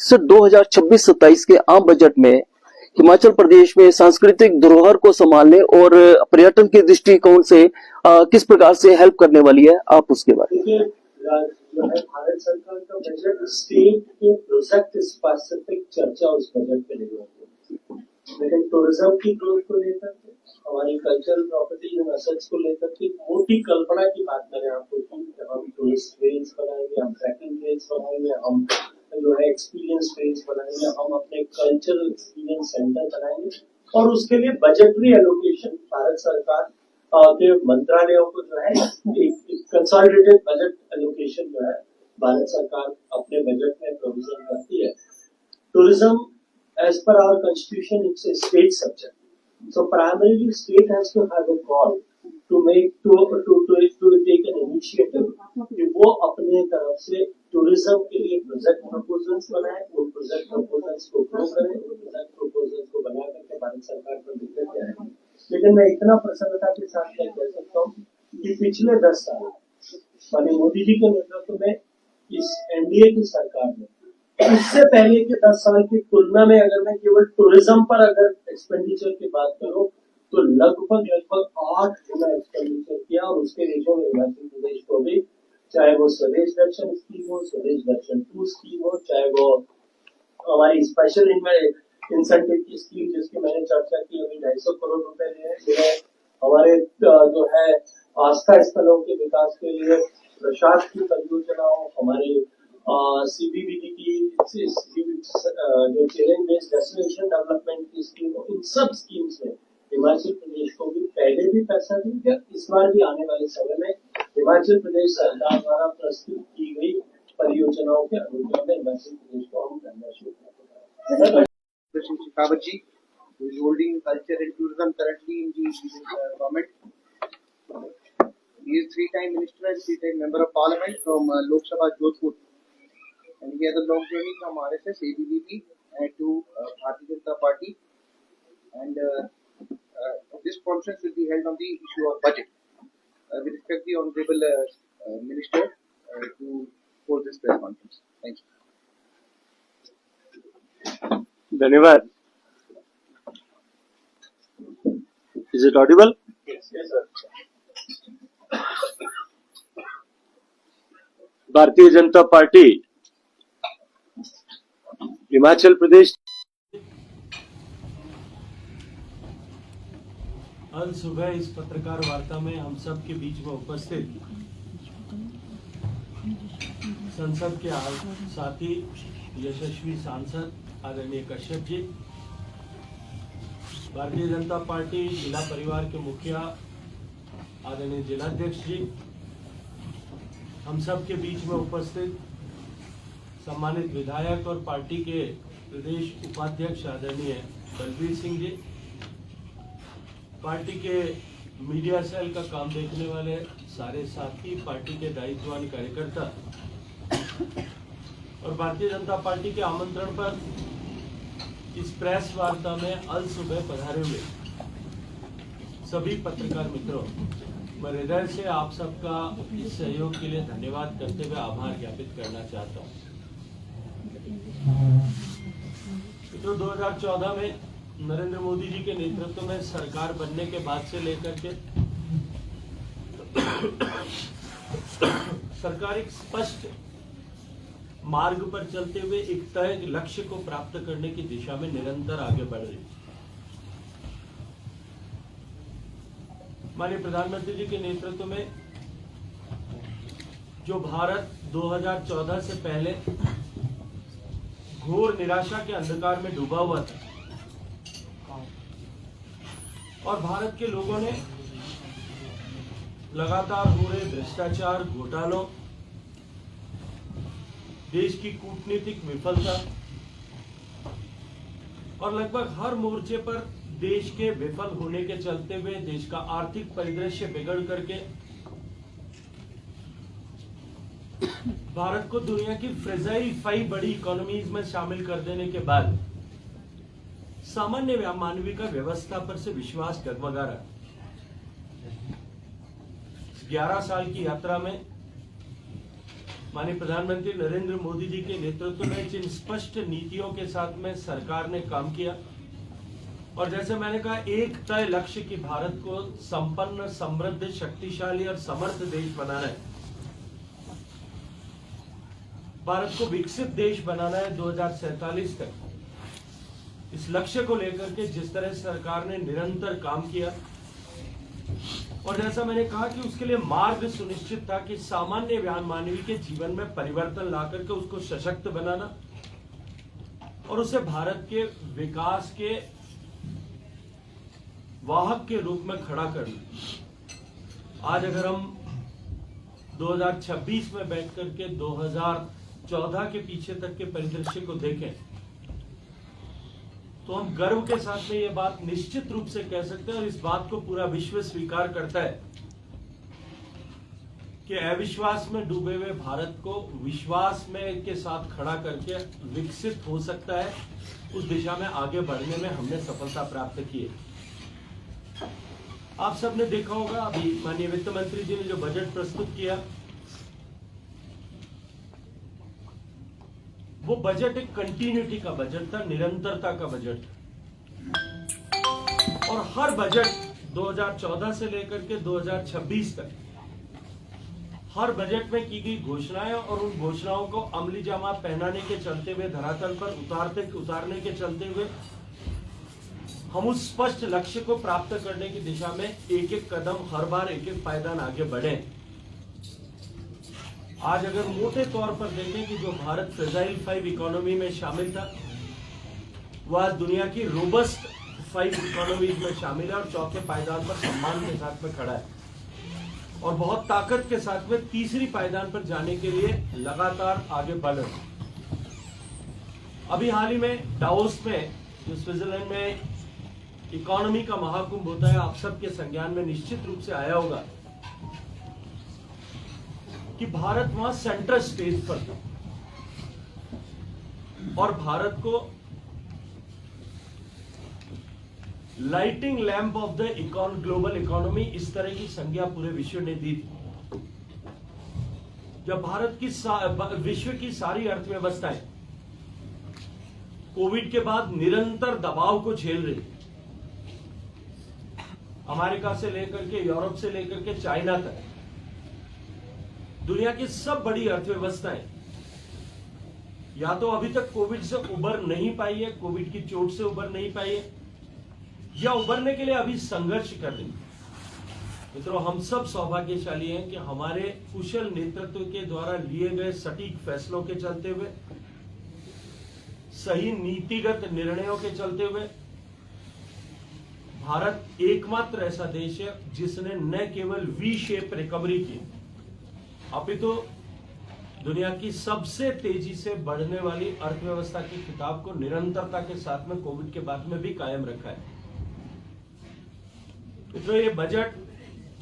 से 2026-27 के आम बजट में हिमाचल प्रदेश में सांस्कृतिक धरोहर को संभालने और पर्यटन के दृष्टिकोण से किस प्रकार से हेल्प करने वाली है, आप उसके बारे में। जो है भारत सरकार का बजट स्टेट के प्रोजेक्ट स्पेसिफिक चर्चा उस बजट पे नहीं होती, लेकिन टूरिज्म की ग्रोथ को लेकर हमारी कल्चरल प्रॉपर्टीज एंड एसेट्स को लेकर के मोटी कल्पना की बात मैंने आपको की। हम टूरिस्ट ट्रेन्स बनाएंगे, हम ट्रैकिंग ट्रेन्स बनाएंगे, हम जो है एक्सपीरियंस ट्रेन्स बनाएंगे, हम अपने कल्चरल एक्सपीरियंस सेंटर बनाएंगे और उसके लिए बजटरी एलोकेशन भारत सरकार के मंत्रालयों को जो है एक कंसोलिडेटेड बजट एलोकेशन जो है भारत सरकार अपने बजट में प्रोविजन करती है। Tourism as per our constitution it's a state subject, so primarily state has to have a call to make to take an initiative कि वो अपने तरफ से टूरिज्म के लिए प्रोजेक्ट प्रपोजल्स बनाए, वो प्रोजेक्ट प्रपोजल्स को ग्रो करें, वो प्रोजेक्ट प्रपोजल्स को बना करके भारत सरकार को देते जाए। लेकिन मैं इतना प्रसन्नता के साथ कह सकता हूँ कि पिछले 10 साल माननीय मोदी जी के नेतृत्व में इस एनडीए की सरकार ने इससे पहले के 10 साल की तुलना में अगर मैं केवल टूरिज्म पर अगर एक्सपेंडिचर की बात करूं तो लगभग 8 गुना एक्सपेंडिचर किया और उसके रेशो में हिमाचल प्रदेश को भी, चाहे वो स्वदेश दर्शन स्कीम हो, स्वदेश दर्शन 2 स्कीम हो, चाहे वो हमारी स्पेशल इंसेंटिव की स्कीम जिसकी मैंने चर्चा की, अभी 250 करोड़ रुपए जो है हमारे जो है आस्था स्थलों के विकास के लिए प्रसाद की परियोजनाओं, हमारे सीबीबीडी की जो चैलेंज बेस्ड डेस्टिनेशन डेवलपमेंट की स्कीम, इन सब स्कीम्स में हिमाचल प्रदेश को भी पहले भी पैसा देंगे, इस बार भी आने वाले समय में हिमाचल प्रदेश सरकार द्वारा प्रस्तुत की गई परियोजनाओं के अनुरूप में हिमाचल प्रदेश को हम करना शुरू करेंगे। Shekhawat ji, who is holding culture and tourism currently in the government. He is 3-time minister and 3-time member of parliament from Lok Sabha Jodhpur, and he has a long journey from RSS, ABVP and to Bharatiya Janata Party. And this conference will be held on the issue of budget. We respect the honourable minister to hold this press conference. Thank you. धन्यवाद। Is it audible? Yes, sir. Bharatiya Janata party Himachal Pradesh कल सुबह इस पत्रकार वार्ता में हम सब के बीच में उपस्थित संसद के साथी यशस्वी सांसद आदरणीय कश्यप जी, भारतीय जनता पार्टी जिला परिवार के मुखिया आदरणीय जिलाध्यक्ष जी, हम सब के बीच में उपस्थित सम्मानित विधायक और पार्टी के प्रदेश उपाध्यक्ष आदरणीय बलबीर सिंह जी, पार्टी के मीडिया सेल का काम देखने वाले सारे साथी, पार्टी के दायित्ववान कार्यकर्ता और भारतीय जनता पार्टी के आमंत्रण पर इस प्रेस वार्ता में अल सुबह पधारे हुए सभी पत्रकार मित्रों, मैं हृदय से आप सबका इस सहयोग के लिए धन्यवाद करते हुए आभार ज्ञापित करना चाहता हूं। मित्रों, 2014 में नरेंद्र मोदी जी के नेतृत्व में सरकार बनने के बाद से लेकर के सरकार एक स्पष्ट मार्ग पर चलते हुए एक तय लक्ष्य को प्राप्त करने की दिशा में निरंतर आगे बढ़ रही। माननीय प्रधानमंत्री जी के नेतृत्व में जो भारत 2014 से पहले घोर निराशा के अंधकार में डूबा हुआ था और भारत के लोगों ने लगातार हो रहे भ्रष्टाचार, घोटालों, देश की कूटनीतिक विफलता और लगभग हर मोर्चे पर देश के विफल होने के चलते हुए देश का आर्थिक परिदृश्य बिगड़ करके भारत को दुनिया की फ्रेजाइल 5 बड़ी इकोनॉमीज में शामिल कर देने के बाद सामान्य मानवीय का व्यवस्था पर से विश्वास डगमगा रहा। 11 साल की यात्रा में माननीय प्रधानमंत्री नरेंद्र मोदी जी के नेतृत्व में जिन स्पष्ट नीतियों के साथ में सरकार ने काम किया, और जैसे मैंने कहा, एक तय लक्ष्य कि भारत को संपन्न, समृद्ध, शक्तिशाली और समर्थ देश बनाना है, भारत को विकसित देश बनाना है 2047 तक। इस लक्ष्य को लेकर के जिस तरह सरकार ने निरंतर काम किया, और जैसा मैंने कहा कि उसके लिए मार्ग सुनिश्चित था कि सामान्य मानवीय के जीवन में परिवर्तन ला करके उसको सशक्त बनाना और उसे भारत के विकास के वाहक के रूप में खड़ा करना। आज अगर हम 2026 में बैठ करके 2014 के पीछे तक के परिदृश्य को देखें तो हम गर्व के साथ में ये बात निश्चित रूप से कह सकते हैं, और इस बात को पूरा विश्व स्वीकार करता है कि अविश्वास में डूबे हुए भारत को विश्वास में के साथ खड़ा करके विकसित हो सकता है। उस दिशा में आगे बढ़ने में हमने सफलता प्राप्त की है। आप सबने देखा होगा, अभी माननीय वित्त मंत्री जी ने जो बजट प्रस्तुत किया, वो बजट एक कंटिन्यूटी का बजट था, निरंतरता का बजट। और हर बजट 2014 से लेकर के 2026 तक हर बजट में की गई घोषणाएं और उन घोषणाओं को अमली जामा पहनाने के चलते हुए, धरातल पर उतारने के चलते हुए हम उस स्पष्ट लक्ष्य को प्राप्त करने की दिशा में एक एक कदम, हर बार एक एक पायदान आगे बढ़े। आज अगर मोटे तौर पर देखें कि जो भारत फ्रेजाइल 5 इकोनॉमी में शामिल था, वह आज दुनिया की रोबस्ट 5 इकोनॉमीज में शामिल है और चौथे पायदान पर सम्मान के साथ में खड़ा है, और बहुत ताकत के साथ में तीसरी पायदान पर जाने के लिए लगातार आगे बढ़ रहे हैं। अभी हाल ही में डावोस में, जो स्विट्जरलैंड में इकोनॉमी का महाकुंभ होता है, आप सबके संज्ञान में निश्चित रूप से आया होगा कि भारत वहां सेंटर स्टेज पर था और भारत को lighting lamp of the global economy, इस तरह की संज्ञा पूरे विश्व ने दी थी। जब भारत की विश्व की सारी अर्थव्यवस्थाएं कोविड के बाद निरंतर दबाव को झेल रही, अमेरिका से लेकर के, यूरोप से लेकर के चाइना तक, दुनिया की सब बड़ी अर्थव्यवस्थाएं या तो अभी तक कोविड से उबर नहीं पाई है, कोविड की चोट से उबर नहीं पाई है, या उबरने के लिए अभी संघर्ष कर रही है। मित्रों, हम सब सौभाग्यशाली हैं कि हमारे कुशल नेतृत्व के द्वारा लिए गए सटीक फैसलों के चलते हुए, सही नीतिगत निर्णयों के चलते हुए भारत एकमात्र ऐसा देश है जिसने न केवल वी शेप रिकवरी की, अपितु दुनिया की सबसे तेजी से बढ़ने वाली अर्थव्यवस्था के खिताब को निरंतरता के साथ में कोविड के बाद में भी कायम रखा है। तो ये बजट,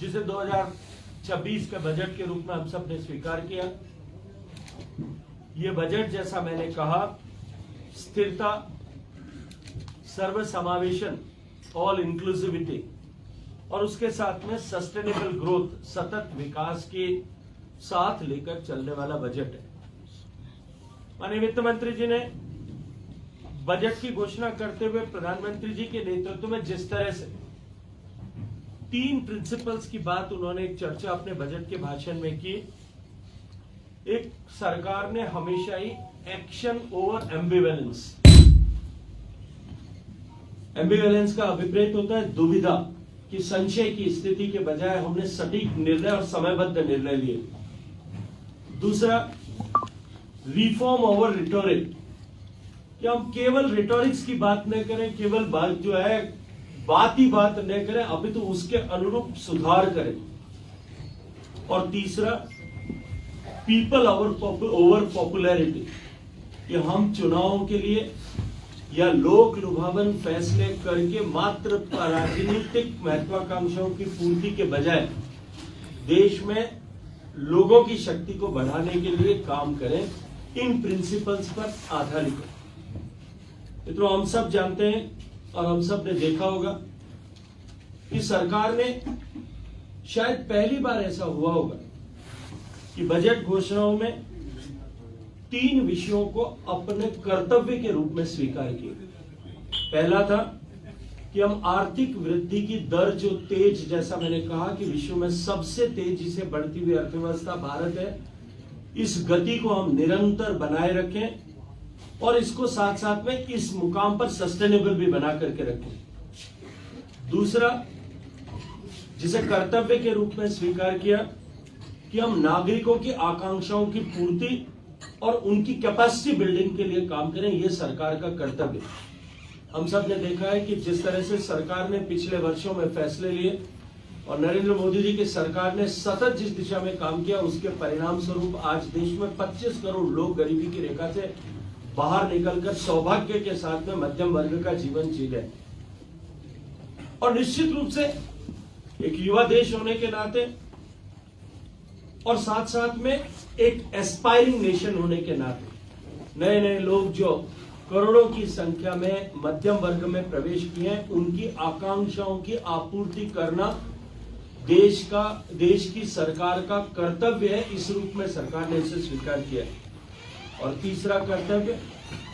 जिसे 2026 के बजट के रूप में हम सब ने स्वीकार किया, ये बजट, जैसा मैंने कहा, स्थिरता, सर्वसमावेशन, ऑल इंक्लूसिविटी और उसके साथ में सस्टेनेबल ग्रोथ, सतत विकास के साथ लेकर चलने वाला बजट है। माननीय वित्त मंत्री जी ने बजट की घोषणा करते हुए प्रधानमंत्री जी के नेतृत्व में जिस तरह से 3 प्रिंसिपल्स की बात उन्होंने एक चर्चा अपने बजट के भाषण में की। एक, सरकार ने हमेशा ही एक्शन ओवर एम्बिवेलेंस, एम्बिवेलेंस का अभिप्रेत होता है दुविधा कि संशय की स्थिति के बजाय हमने सटीक निर्णय और समयबद्ध निर्णय लिए। दूसरा, रिफॉर्म ओवर रिटोरिक, कि हम केवल रिटोरिक्स की बात न करें, केवल बात जो है बात ही बात न करें, अभी तो उसके अनुरूप सुधार करें। और तीसरा, पीपल ओवर पॉपुलैरिटी, कि हम चुनावों के लिए या लोक लुभावन फैसले करके मात्र राजनीतिक महत्वाकांक्षाओं की पूर्ति के बजाय देश में लोगों की शक्ति को बढ़ाने के लिए काम करें, इन प्रिंसिपल्स पर आधारित है। तो हम सब जानते हैं और हम सब ने देखा होगा कि सरकार ने, शायद पहली बार ऐसा हुआ होगा कि बजट घोषणाओं में 3 विषयों को अपने कर्तव्य के रूप में स्वीकार किया। पहला था कि हम आर्थिक वृद्धि की दर जो तेज, जैसा मैंने कहा कि विश्व में सबसे तेजी से बढ़ती हुई अर्थव्यवस्था भारत है, इस गति को हम निरंतर बनाए रखें और इसको साथ साथ में इस मुकाम पर सस्टेनेबल भी बना करके रखें। दूसरा, जिसे कर्तव्य के रूप में स्वीकार किया कि हम नागरिकों की आकांक्षाओं की पूर्ति और उनकी कैपेसिटी बिल्डिंग के लिए काम करें, यह सरकार का कर्तव्य। हम सब ने देखा है कि जिस तरह से सरकार ने पिछले वर्षों में फैसले लिए और नरेंद्र मोदी जी की सरकार ने सतत जिस दिशा में काम किया, उसके परिणाम स्वरूप आज देश में 25 करोड़ लोग गरीबी की रेखा से बाहर निकलकर सौभाग्य के साथ में मध्यम वर्ग का जीवन जी रहे। और निश्चित रूप से एक युवा देश होने के नाते और साथ साथ में एक एस्पायरिंग नेशन होने के नाते नए नए लोग जो करोड़ों की संख्या में मध्यम वर्ग में प्रवेश किए हैं, उनकी आकांक्षाओं की आपूर्ति करना देश की सरकार का कर्तव्य है। इस रूप में सरकार ने इसे स्वीकार किया है। और तीसरा कर्तव्य,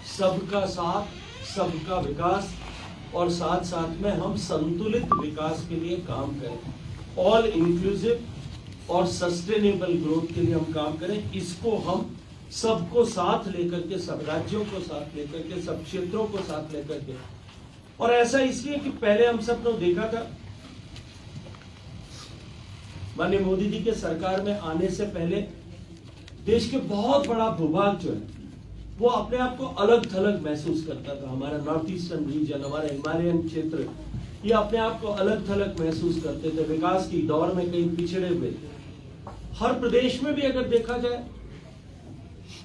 सबका साथ, सबका विकास और साथ साथ में हम संतुलित विकास के लिए काम करें। ऑल इंक्लूसिव और सस्टेनेबल ग्रोथ के लिए हम काम करें। इसको हम सबको साथ लेकर के, सब राज्यों को साथ लेकर के, सब क्षेत्रों को साथ लेकर के, और ऐसा इसलिए कि पहले हम सब ने देखा था माननीय मोदी जी के सरकार में आने से पहले देश के बहुत बड़ा भूभाग जो है वो अपने आप को अलग थलग महसूस करता था। हमारा नॉर्थ ईस्टर्न रीजन, हमारा हिमालयन क्षेत्र, ये अपने आप को अलग थलग महसूस करते थे, विकास की दौड़ में कहीं पिछड़े हुए थे। हर प्रदेश में भी अगर देखा जाए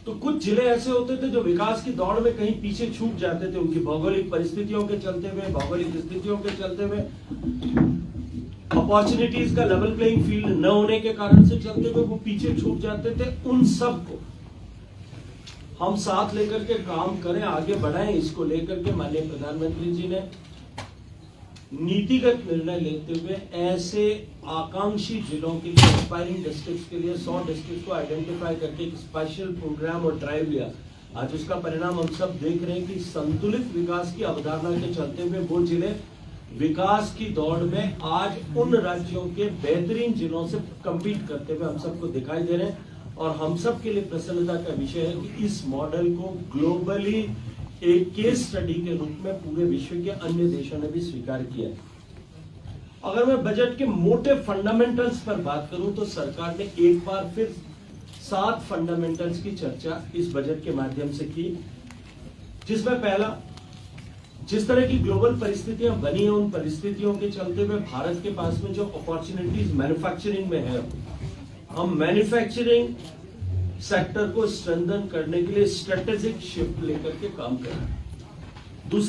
तो कुछ जिले ऐसे होते थे जो विकास की दौड़ में कहीं पीछे छूट जाते थे, उनकी भौगोलिक परिस्थितियों के चलते हुए, भौगोलिक स्थितियों के चलते हुए, अपॉर्चुनिटीज का लेवल प्लेइंग फील्ड न होने के कारण से चलते हुए वो पीछे छूट जाते थे। उन सब को हम साथ लेकर के काम करें, आगे बढ़ाएं। इसको लेकर के माननीय प्रधानमंत्री जी ने नीतिगत निर्णय लेते हुए ऐसे आकांक्षी जिलों के लिए, एस्पायरिंग डिस्ट्रिक्ट्स के लिए 100 डिस्ट्रिक्ट को आइडेंटिफाई करके एक स्पेशल प्रोग्राम और ड्राइव लिया। आज उसका परिणाम हम सब देख रहे हैं कि संतुलित विकास की अवधारणा के चलते हुए वो जिले विकास की दौड़ में आज उन राज्यों के बेहतरीन जिलों से compete करते हुए हम सबको दिखाई दे रहे हैं। और हम सब के लिए प्रसन्नता का विषय है कि इस मॉडल को ग्लोबली एक केस स्टडी के रूप में पूरे विश्व के अन्य देशों ने भी स्वीकार किया है। अगर मैं बजट के मोटे फंडामेंटल्स पर बात करूं तो सरकार ने एक बार फिर 7 फंडामेंटल्स की चर्चा इस बजट के माध्यम से की, जिसमें पहला, जिस तरह की ग्लोबल परिस्थितियां बनी हैं, उन परिस्थितियों के चलते हुए भारत के पास में जो अपॉर्चुनिटीज मैन्युफैक्चरिंग में है, हम मैन्युफैक्चरिंग सेक्टर को स्ट्रेंथन करने के लिए स्ट्रेटेजिक शिफ्ट लेकर के काम करें। दूसरा,